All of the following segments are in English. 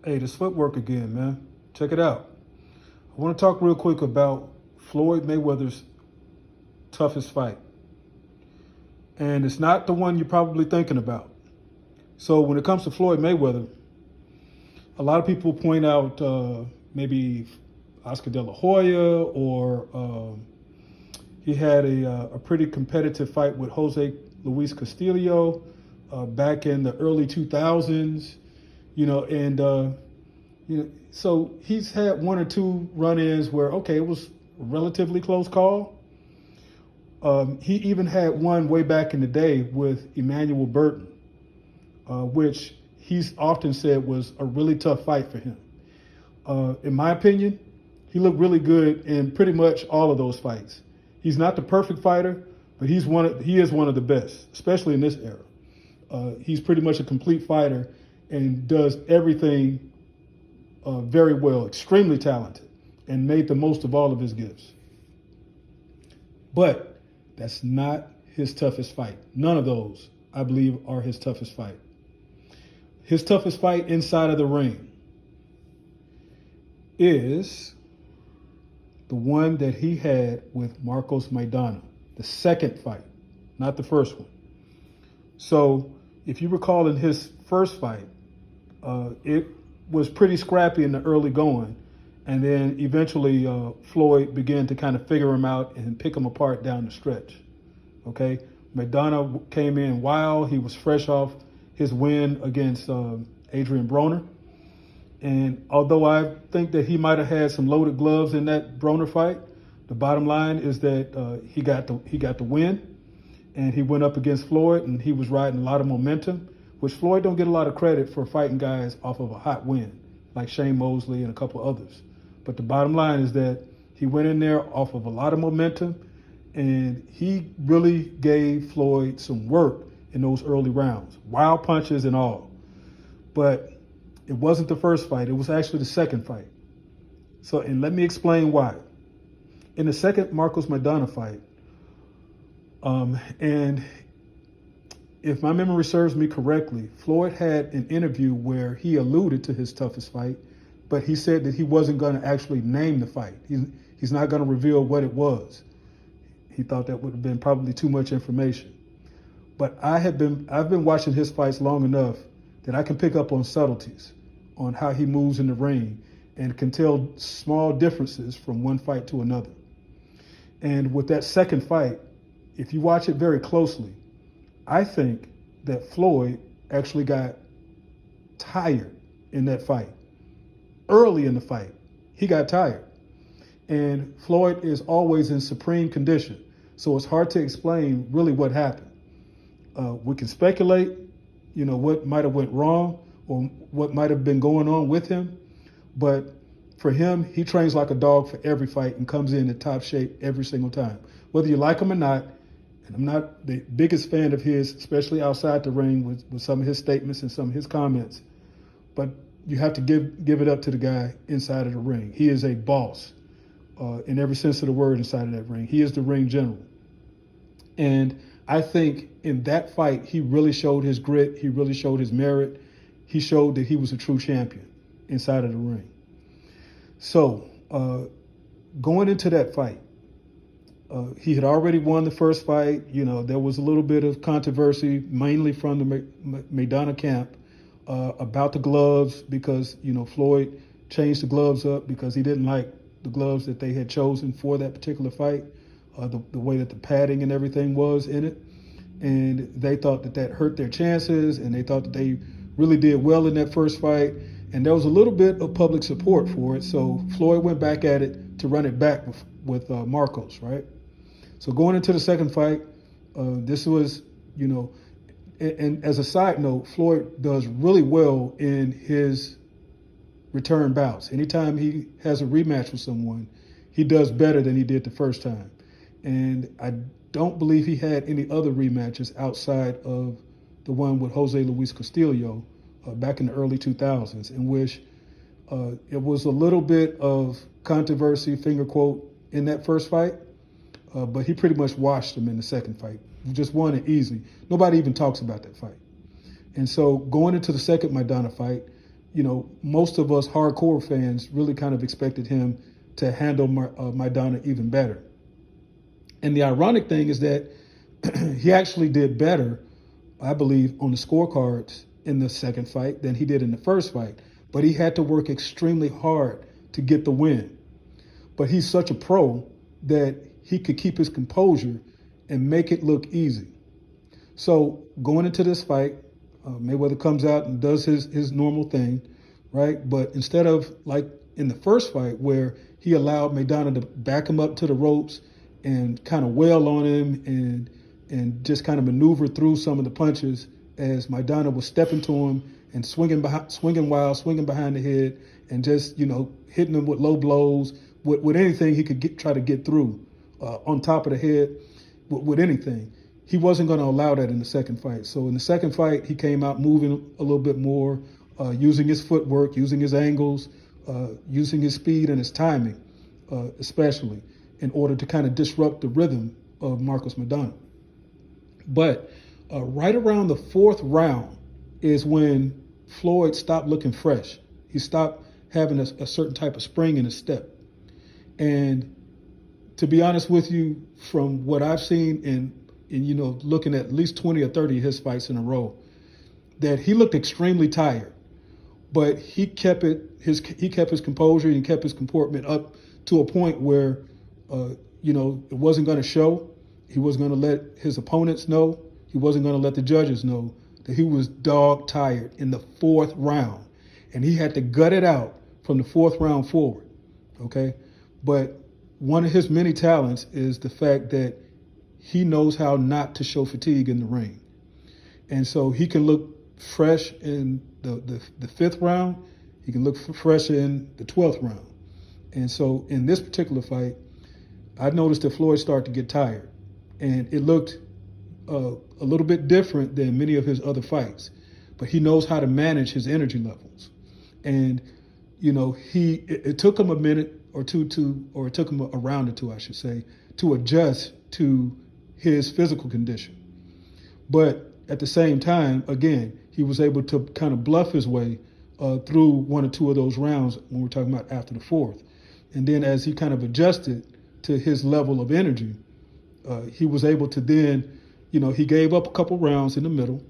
Hey, this footwork again, man. Check it out. I want to talk real quick about Floyd Mayweather's toughest fight. And it's not the one you're probably thinking about. So when it comes to Floyd Mayweather, a lot of people point out maybe Oscar De La Hoya or he had a pretty competitive fight with Jose Luis Castillo back in the early 2000s, so he's had one or two run-ins where, okay, it was a relatively close call. He even had one way back in the day with Emmanuel Burton, which he's often said was a really tough fight for him. In my opinion, he looked really good in pretty much all of those fights. He's not the perfect fighter, but he is one of the best, especially in this era. He's pretty much a complete fighter and does everything very well, extremely talented, and made the most of all of his gifts. But that's not his toughest fight. None of those, I believe, are his toughest fight. His toughest fight inside of the ring is the one that he had with Marcos Maidana, the second fight, not the first one. So if you recall in his first fight, it was pretty scrappy in the early going. And then eventually Floyd began to kind of figure him out and pick him apart down the stretch. Okay, Maidana came in wild. He was fresh off his win against Adrian Broner. And although I think that he might have had some loaded gloves in that Broner fight, the bottom line is that he got the win, and he went up against Floyd, and he was riding a lot of momentum, which Floyd don't get a lot of credit for fighting guys off of a hot win, like Shane Mosley and a couple others. But the bottom line is that he went in there off of a lot of momentum, and he really gave Floyd some work in those early rounds, wild punches and all. But it wasn't the first fight. It was actually the second fight. So, and let me explain why. In the second Marcos Maidana fight, and if my memory serves me correctly, Floyd had an interview where he alluded to his toughest fight, but he said that he wasn't going to actually name the fight. He's not going to reveal what it was. He thought that would have been probably too much information. But I've been watching his fights long enough that I can pick up on subtleties on how he moves in the ring and can tell small differences from one fight to another. And with that second fight, if you watch it very closely, I think that Floyd actually got tired in that fight. Early in the fight, he got tired. And Floyd is always in supreme condition, so it's hard to explain really what happened. We can speculate, what might have went wrong or what might have been going on with him. But for him, he trains like a dog for every fight and comes in top shape every single time. Whether you like him or not, and I'm not the biggest fan of his, especially outside the ring with some of his statements and some of his comments, but you have to give it up to the guy inside of the ring. He is a boss in every sense of the word inside of that ring. He is the ring general. And I think in that fight, he really showed his grit. He really showed his merit. He showed that he was a true champion inside of the ring. So going into that fight, he had already won the first fight. There was a little bit of controversy, mainly from the Maidana camp, about the gloves because, Floyd changed the gloves up because he didn't like the gloves that they had chosen for that particular fight, the way that the padding and everything was in it. And they thought that hurt their chances, and they thought that they really did well in that first fight. And there was a little bit of public support for it. So Floyd went back at it to run it back with Marcos, right? So going into the second fight, this was, and as a side note, Floyd does really well in his return bouts. Anytime he has a rematch with someone, he does better than he did the first time. And I don't believe he had any other rematches outside of the one with Jose Luis Castillo back in the early 2000s, in which it was a little bit of controversy, finger quote, in that first fight, but he pretty much washed him in the second fight. He just won it easily. Nobody even talks about that fight. And so going into the second Maidana fight, most of us hardcore fans really kind of expected him to handle Maidana even better. And the ironic thing is that he actually did better, I believe, on the scorecards in the second fight than he did in the first fight. But he had to work extremely hard to get the win. But he's such a pro that he could keep his composure and make it look easy. So going into this fight, Mayweather comes out and does his normal thing, right? But instead of like in the first fight where he allowed Maidana to back him up to the ropes and kind of wail on him and just kind of maneuver through some of the punches as Maidana was stepping to him and swinging wild, swinging behind the head, and just hitting him with low blows, with anything he could try to get through, on top of the head, with anything. He wasn't going to allow that in the second fight. So in the second fight, he came out moving a little bit more, using his footwork, using his angles, using his speed and his timing, especially, in order to kind of disrupt the rhythm of Marcos Maidana. But right around the fourth round is when Floyd stopped looking fresh. He stopped having a certain type of spring in his step. And to be honest with you, from what I've seen in looking at least 20 or 30 of his fights in a row, that he looked extremely tired. But he kept his composure and kept his comportment up to a point where it wasn't going to show. He wasn't going to let his opponents know. He wasn't going to let the judges know that he was dog tired in the fourth round. And he had to gut it out from the fourth round forward, okay? But one of his many talents is the fact that he knows how not to show fatigue in the ring. And so he can look fresh in the fifth round. He can look fresh in the 12th round. And so in this particular fight, I noticed that Floyd started to get tired. And it looked a little bit different than many of his other fights. But he knows how to manage his energy levels. And, it took him a minute or two or it took him a round or two, I should say, to adjust to his physical condition. But at the same time, again, he was able to kind of bluff his way through one or two of those rounds when we're talking about after the fourth. And then as he kind of adjusted to his level of energy, he was able to then, he gave up a couple rounds in the middle.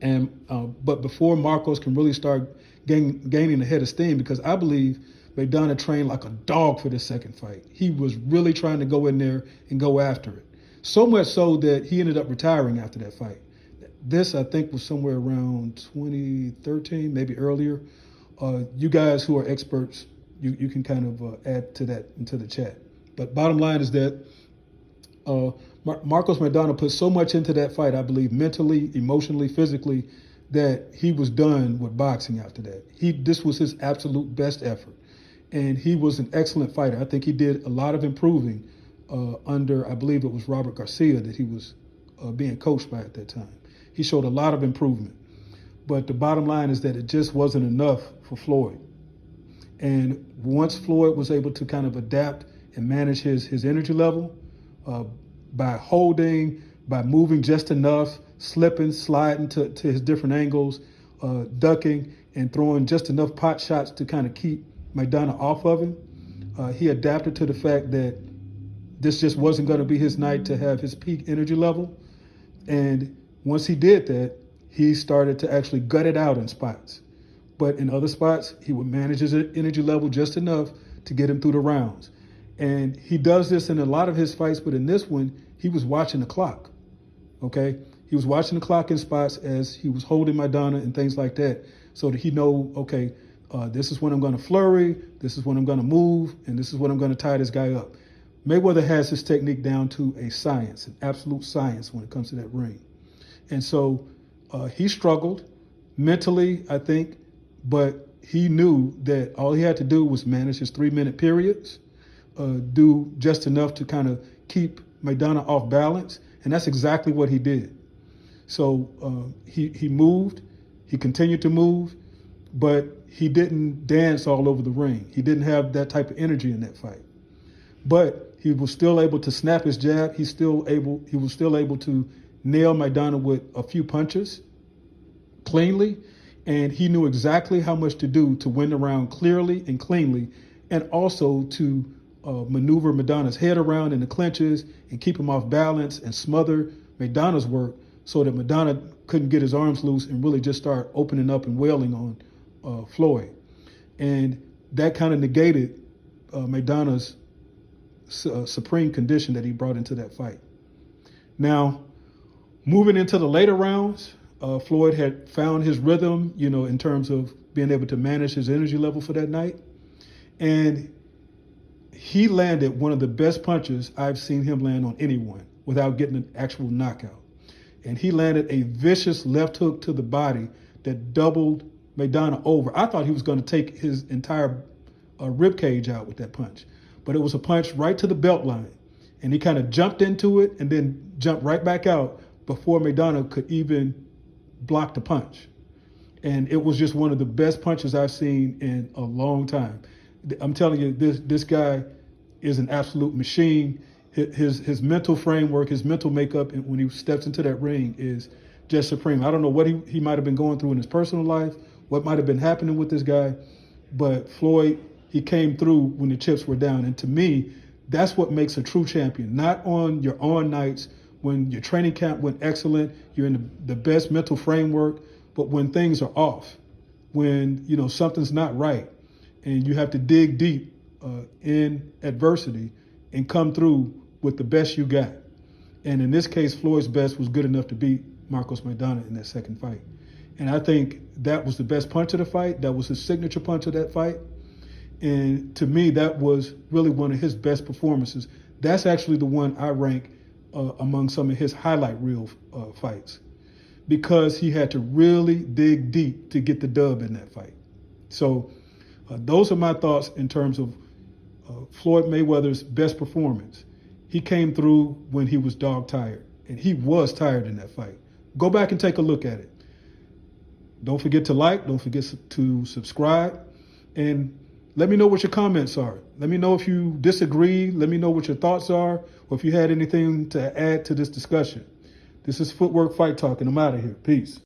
And but before Marcos can really start gaining a head of steam, because I believe Maidana trained like a dog for this second fight. He was really trying to go in there and go after it. So much so that he ended up retiring after that fight. This, I think, was somewhere around 2013, maybe earlier. You guys who are experts, you can kind of add to that into the chat. But bottom line is that Marcos Maidana put so much into that fight, I believe, mentally, emotionally, physically, that he was done with boxing after that. This was his absolute best effort. And he was an excellent fighter. I think he did a lot of improving under, I believe it was Robert Garcia that he was being coached by at that time. He showed a lot of improvement. But the bottom line is that it just wasn't enough for Floyd. And once Floyd was able to kind of adapt and manage his energy level by holding, by moving just enough, slipping, sliding to his different angles, ducking, and throwing just enough pot shots to kind of keep Maidana off of him, he adapted to the fact that this just wasn't going to be his night to have his peak energy level. And once he did that, he started to actually gut it out in spots. But in other spots, he would manage his energy level just enough to get him through the rounds. And he does this in a lot of his fights, but in this one, he was watching the clock, okay? He was watching the clock in spots as he was holding Maidana and things like that, so that he know, okay, this is when I'm going to flurry, this is when I'm going to move, and this is when I'm going to tie this guy up. Mayweather has his technique down to a science, an absolute science when it comes to that ring. And so he struggled mentally, I think, but he knew that all he had to do was manage his 3-minute periods, do just enough to kind of keep Maidana off balance, and that's exactly what he did. So he moved, he continued to move, but he didn't dance all over the ring. He didn't have that type of energy in that fight. But he was still able to snap his jab. He was still able to nail Maidana with a few punches cleanly, And he knew exactly how much to do to win the round clearly and cleanly, and also to maneuver Maidana's head around in the clinches and keep him off balance and smother Maidana's work so that Maidana couldn't get his arms loose and really just start opening up and wailing on Floyd. And that kind of negated Maidana's supreme condition that he brought into that fight. Now, moving into the later rounds, Floyd had found his rhythm, in terms of being able to manage his energy level for that night. And he landed one of the best punches I've seen him land on anyone without getting an actual knockout. And he landed a vicious left hook to the body that doubled Maidana over. I thought he was going to take his entire rib cage out with that punch. But it was a punch right to the belt line. And he kind of jumped into it and then jumped right back out before Maidana could even block the punch. And it was just one of the best punches I've seen in a long time. I'm telling you, this guy is an absolute machine. His mental framework, his mental makeup, and when he steps into that ring is just supreme. I don't know what he might have been going through in his personal life, what might have been happening with this guy, but Floyd, he came through when the chips were down. And to me, that's what makes a true champion. Not on your on nights when your training camp went excellent, you're in the best mental framework, but when things are off, when something's not right, and you have to dig deep in adversity and come through with the best you got. And in this case, Floyd's best was good enough to beat Marcos Maidana in that second fight. And I think that was the best punch of the fight. That was his signature punch of that fight. And to me, that was really one of his best performances. That's actually the one I rank among some of his highlight reel fights, because he had to really dig deep to get the dub in that fight. So those are my thoughts in terms of Floyd Mayweather's best performance. He came through when he was dog tired, and he was tired in that fight. Go back and take a look at it. Don't forget to like, don't forget to subscribe, and let me know what your comments are. Let me know if you disagree. Let me know what your thoughts are, or if you had anything to add to this discussion. This is Footwork Fight Talk, and I'm out of here. Peace.